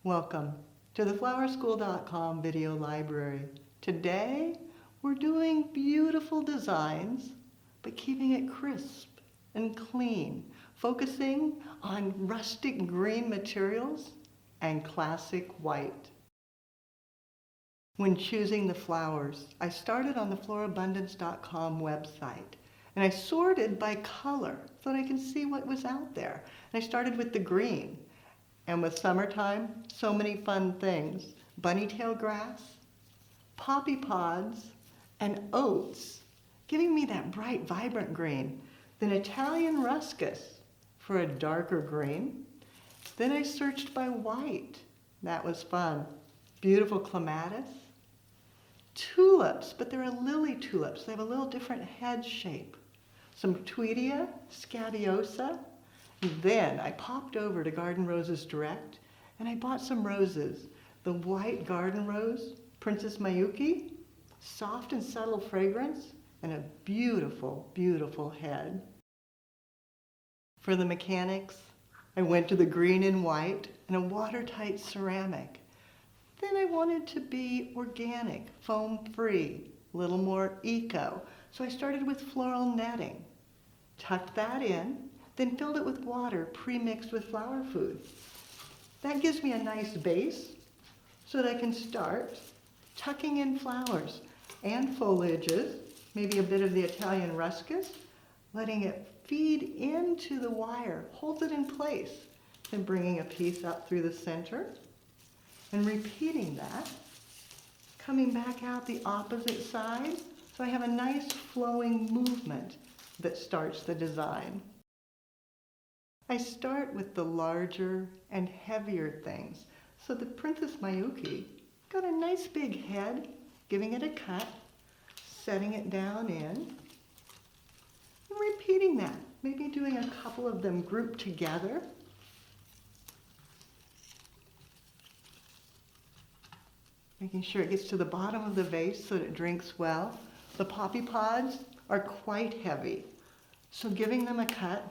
Welcome to the flowerschool.com video library. Today we're doing beautiful designs but keeping it crisp and clean, focusing on rustic green materials and classic white. When choosing the flowers, I started on the florabundance.com website and I sorted by color so that I can see what was out there. And I started with the green. And with summertime, so many fun things. Bunnytail grass, poppy pods, and oats, giving me that bright, vibrant green. Then Italian Ruscus for a darker green. Then I searched by white. That was fun. Beautiful clematis. Tulips, but they're lily tulips. They have a little different head shape. Some tweedia, scabiosa. Then I popped over to Garden Roses Direct and I bought some roses. The white garden rose, Princess Miyuki, soft and subtle fragrance, and a beautiful, beautiful head. For the mechanics, I went to the green and white and a watertight ceramic. Then I wanted to be organic, foam-free, a little more eco. So I started with floral netting, tucked that in, then filled it with water pre-mixed with flower food. That gives me a nice base so that I can start tucking in flowers and foliages, maybe a bit of the Italian Ruscus, letting it feed into the wire, holds it in place, then bringing a piece up through the center and repeating that, coming back out the opposite side so I have a nice flowing movement that starts the design. I start with the larger and heavier things. So the Princess Miyuki got a nice big head, giving it a cut, setting it down in, and repeating that. Maybe doing a couple of them grouped together. Making sure it gets to the bottom of the vase so that it drinks well. The poppy pods are quite heavy, so giving them a cut,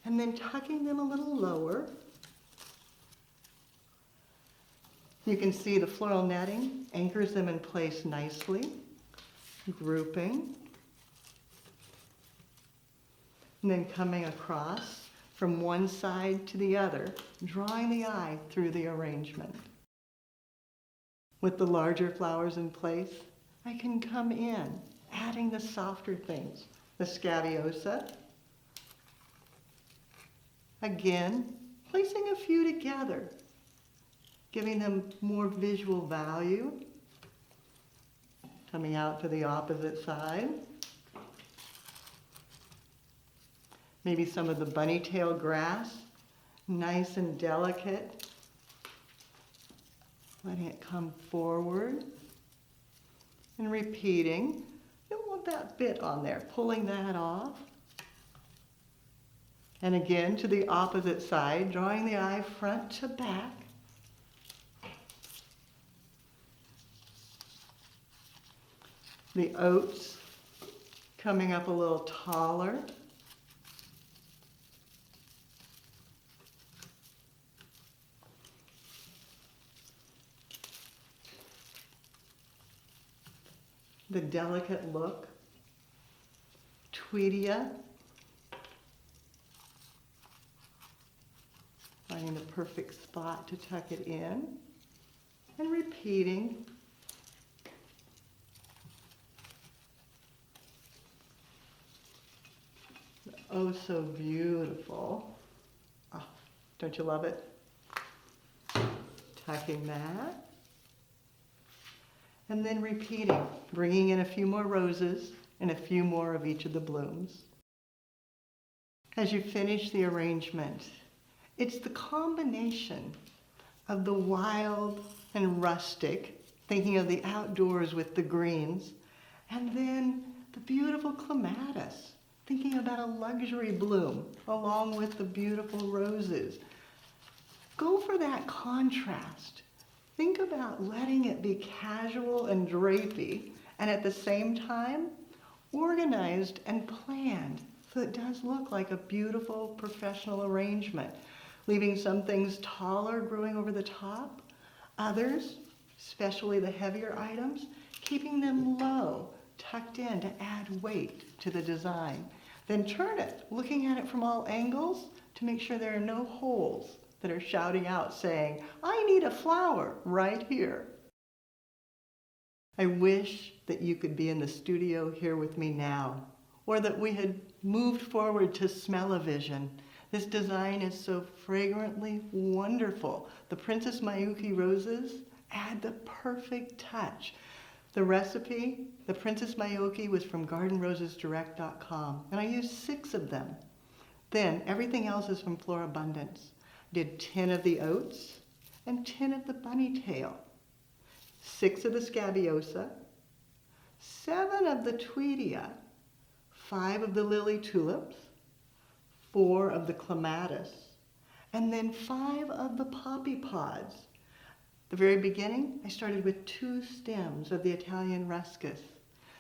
and then tucking them a little lower. You can see the floral netting anchors them in place nicely, grouping, and then coming across from one side to the other, drawing the eye through the arrangement. With the larger flowers in place, I can come in, adding the softer things, the scabiosa. Again, placing a few together, giving them more visual value. Coming out to the opposite side. Maybe some of the bunnytail grass, nice and delicate. Letting it come forward and repeating. You don't want that bit on there, pulling that off. And again to the opposite side, drawing the eye front to back. The oats coming up a little taller. The delicate look. Tweedia. Finding the perfect spot to tuck it in and repeating. Oh, so beautiful. Oh, don't you love it? Tucking that. And then repeating, bringing in a few more roses and a few more of each of the blooms. As you finish the arrangement, it's the combination of the wild and rustic, thinking of the outdoors with the greens, and then the beautiful clematis, thinking about a luxury bloom along with the beautiful roses. Go for that contrast. Think about letting it be casual and drapey, and at the same time, organized and planned, so it does look like a beautiful professional arrangement. leaving some things taller growing over the top, others, especially the heavier items, keeping them low, tucked in to add weight to the design. Then turn it, looking at it from all angles to make sure there are no holes that are shouting out saying, I need a flower right here. I wish that you could be in the studio here with me now, or that we had moved forward to smell-o-vision. This design is so fragrantly wonderful. The Princess Miyuki Roses add the perfect touch. The recipe, the Princess Miyuki, was from gardenrosesdirect.com, and I used 6 of them. Then everything else is from Florabundance. Did 10 of the oats and 10 of the bunny tail, 6 of the scabiosa, 7 of the tweedia, 5 of the lily tulips, 4 of the clematis, and then 5 of the poppy pods. The very beginning, I started with 2 stems of the Italian Ruscus.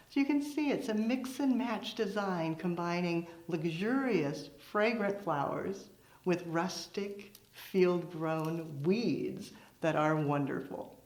So you can see it's a mix and match design combining luxurious, fragrant flowers with rustic, field-grown weeds that are wonderful.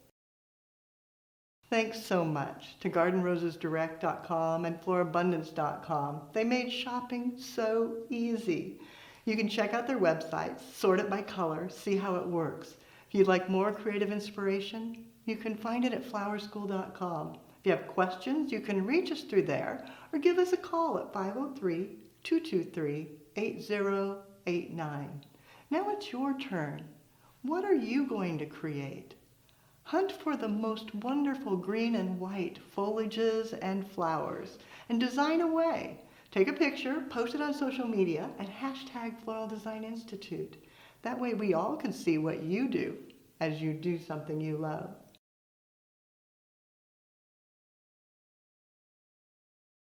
Thanks so much to gardenrosesdirect.com and florabundance.com. They made shopping so easy. You can check out their websites, sort it by color, see how it works. If you'd like more creative inspiration, you can find it at flowerschool.com. If you have questions, you can reach us through there or give us a call at 503-223-8089. Now it's your turn. What are you going to create? Hunt for the most wonderful green and white foliages and flowers and design away. Take a picture, post it on social media, and hashtag Floral Design Institute. That way we all can see what you do as you do something you love.